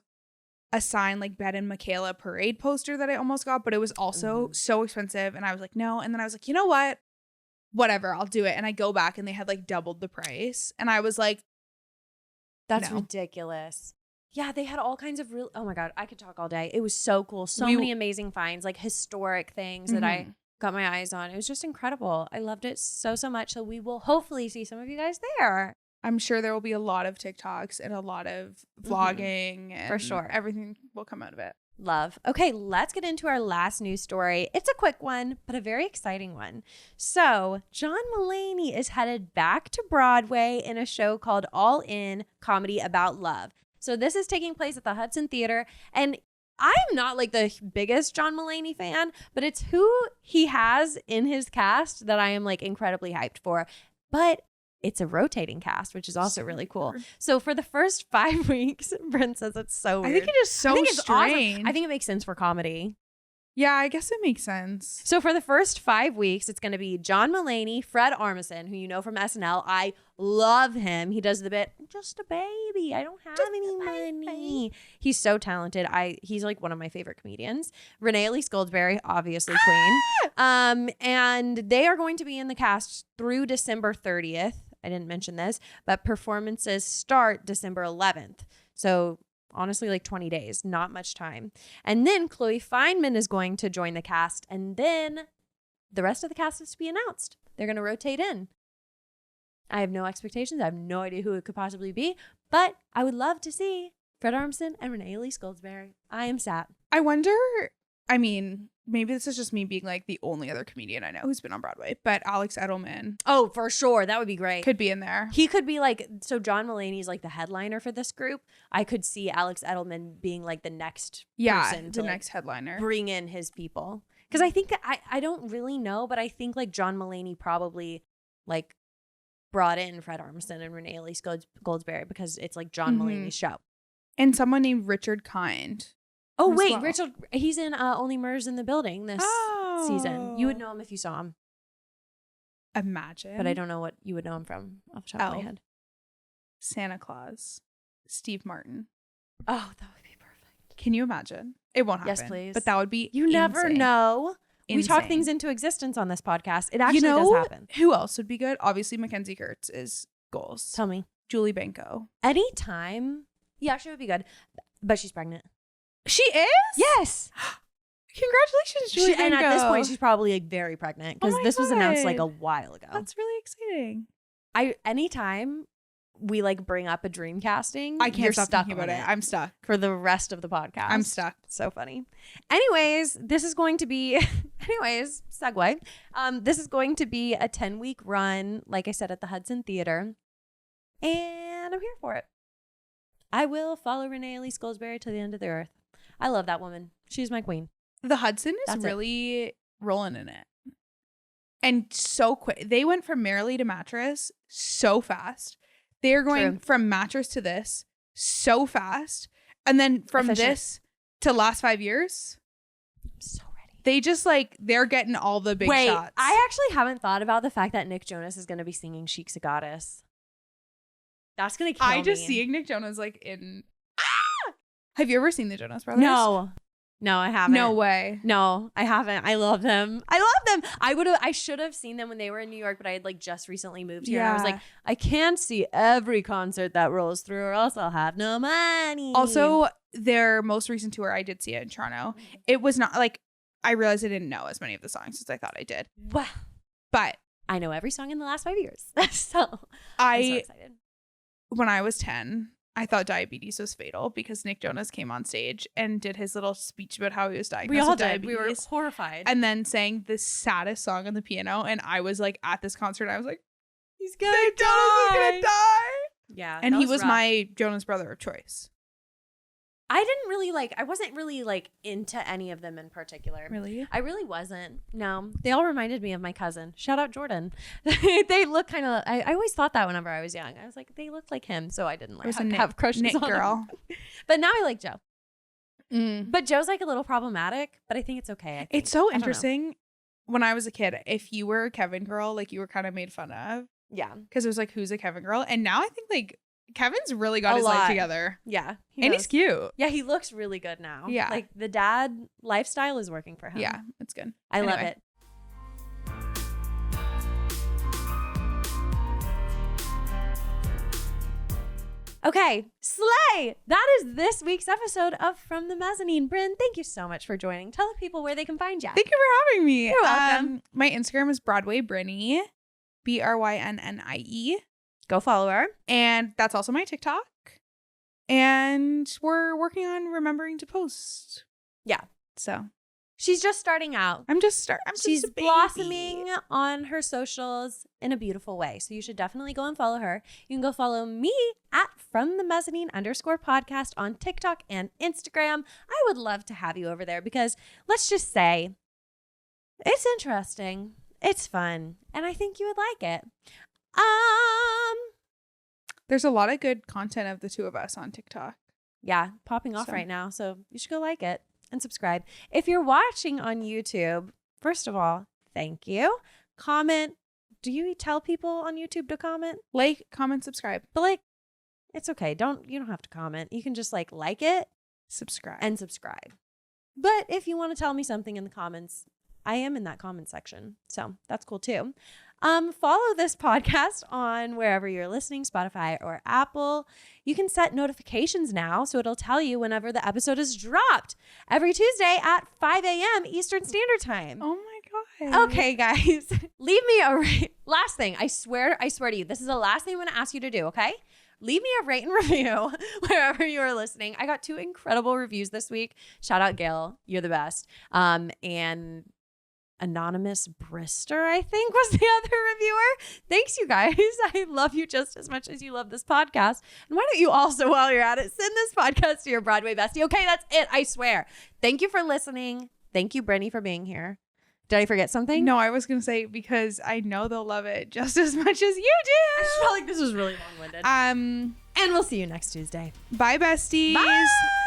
a signed like Ben and Michaela parade poster that I almost got, but it was also so expensive, and I was like, no. And then I was like, you know what? Whatever, I'll do it. And I go back and they had like doubled the price, and I was like,
that's ridiculous. Yeah, they had all kinds of real. Oh my God, I could talk all day. It was so cool. So many amazing finds, like historic things that I got my eyes on. It was just incredible. I loved it so much. So we will hopefully see some of you guys there.
I'm sure there will be a lot of TikToks and a lot of vlogging. And
for sure.
Everything will come out of it.
Love. Okay, let's get into our last news story. It's a quick one, but a very exciting one. So, John Mulaney is headed back to Broadway in a show called All In, Comedy About Love. So this is taking place at the Hudson Theater, and I'm not like the biggest John Mulaney fan, but it's who he has in his cast that I am like incredibly hyped for. But it's a rotating cast, which is also really cool. Weird. So for the first 5 weeks, Bryn says it's so weird.
I think it is so strange.
Awesome. I think it makes sense for comedy.
Yeah, I guess it makes sense.
So for the first 5 weeks, it's going to be John Mulaney, Fred Armisen, who you know from SNL. I love him. He does the bit, just a baby. I don't have any money. He's so talented. He's like one of my favorite comedians. Renee Elise Goldsberry, obviously queen. And they are going to be in the cast through December 30th. I didn't mention this, but performances start December 11th. So honestly, like 20 days, not much time. And then Chloe Fineman is going to join the cast, and then the rest of the cast is to be announced. They're going to rotate in. I have no expectations. I have no idea who it could possibly be, but I would love to see Fred Armisen and Renee Elise Goldsberry. I am sad.
I wonder, I mean, maybe this is just me being like the only other comedian I know who's been on Broadway, but Alex Edelman.
Oh, for sure. That would be great.
Could be in there.
He could be like, so John Mulaney's like the headliner for this group. I could see Alex Edelman being like the next person to
next headliner.
Bring in his people. Because I think, I don't really know, but I think like John Mulaney probably like brought in Fred Armisen and Renee Elise Goldsberry because it's like John Mulaney's show.
And someone named Richard Kind.
Oh, wait. Richard, he's in Only Murders in the Building this season. You would know him if you saw him.
Imagine.
But I don't know what you would know him from off the top of my head.
Santa Claus. Steve Martin.
Oh, that would be perfect.
Can you imagine? It won't happen.
Yes, please.
But that would be
You never know.
Insane.
We talk things into existence on this podcast. It actually does happen.
Who else would be good? Obviously, Mackenzie Kurtz is goals.
Tell me.
Julie Benko.
Anytime. Yeah, she would be good. But she's pregnant.
She is?
Yes.
Congratulations, Julie Benko.
And at this point, she's probably like very pregnant because this was announced like a while ago.
That's really exciting.
Anytime we like bring up a dream casting,
I can't stop thinking about it. I'm stuck
for the rest of the podcast.
I'm stuck.
So funny. Anyways, this is going to be segue. This is going to be a 10-week run, like I said, at the Hudson Theater. And I'm here for it. I will follow Renee Elise Goldsberry to the end of the earth. I love that woman. She's my queen.
The Hudson is really rolling in it. And so quick. They went from Merrily to Mattress so fast. They're going from Mattress to this so fast. And then from this to last 5 years.
I'm so ready.
They just like, they're getting all the big shots.
I actually haven't thought about the fact that Nick Jonas is going to be singing Sheik's a Goddess. That's going to kill me.
I just seeing Nick Jonas like in... Have you ever seen the Jonas Brothers?
No, I haven't.
No way.
No, I haven't. I love them. I should have seen them when they were in New York, but I had like just recently moved here. Yeah. And I was like, I can't see every concert that rolls through or else I'll have no money.
Also, their most recent tour, I did see it in Toronto. It was not like, I realized I didn't know as many of the songs as I thought I did.
Wow.
But
I know every song in the last 5 years. So I'm so excited.
When I was 10, I thought diabetes was fatal because Nick Jonas came on stage and did his little speech about how he was diagnosed with diabetes.
We were horrified.
And then sang the saddest song on the piano. And I was like at this concert, I was like,
he's gonna die. Yeah.
And he was my Jonas brother of choice.
I wasn't really like into any of them in particular.
Really?
I really wasn't. No. They all reminded me of my cousin. Shout out Jordan. They look kind of, I always thought that whenever I was young. I was like, they look like him. So I didn't like have crushes
Nick
on
girl.
Him. But now I like Joe. But Joe's like a little problematic, but I think it's okay.
It's so interesting. When I was a kid, if you were a Kevin girl, like you were kind of made fun of.
Yeah.
Because it was like, who's a Kevin girl? And now I think like Kevin's really got his life together.
Yeah.
He's cute.
Yeah, he looks really good now.
Yeah.
Like the dad lifestyle is working for him.
Yeah, it's good.
I love it. Okay, slay! That is this week's episode of From the Mezzanine. Bryn, thank you so much for joining. Tell the people where they can find you.
Thank you for having me.
You're welcome.
My Instagram is Broadway Brynnie, BRYNNIE.
Go follow her.
And that's also my TikTok. And we're working on remembering to post.
Yeah.
So
she's just starting out.
She's
blossoming on her socials in a beautiful way. So you should definitely go and follow her. You can go follow me at FromTheMezzanine_podcast on TikTok and Instagram. I would love to have you over there because let's just say it's interesting. It's fun. And I think you would like it.
There's a lot of good content of the two of us on TikTok.
Yeah, popping off right now. So you should go like it and subscribe. If you're watching on YouTube, first of all, thank you. Comment. Do you tell people on YouTube to comment?
Like, comment, subscribe.
But like, it's okay. You don't have to comment. You can just like it,
subscribe.
But if you want to tell me something in the comments, I am in that comment section. So that's cool too. Follow this podcast on wherever you're listening, Spotify or Apple. You can set notifications now, so it'll tell you whenever the episode is dropped every Tuesday at 5 a.m. Eastern Standard Time.
Oh my God.
Okay, guys, leave me last thing. I swear to you, this is the last thing I'm going to ask you to do. Okay. Leave me a rate and review wherever you are listening. I got 2 incredible reviews this week. Shout out Gail. You're the best. And Anonymous Brister, I think, was the other reviewer. Thanks, you guys. I love you just as much as you love this podcast. And why don't you also, while you're at it, send this podcast to your Broadway bestie? Okay, that's it. I swear. Thank you for listening. Thank you, Brynnie, for being here. Did I forget something?
No, I was going to say because I know they'll love it just as much as you do.
I just felt like this was really long-winded. And we'll see you next Tuesday.
Bye, besties.
Bye.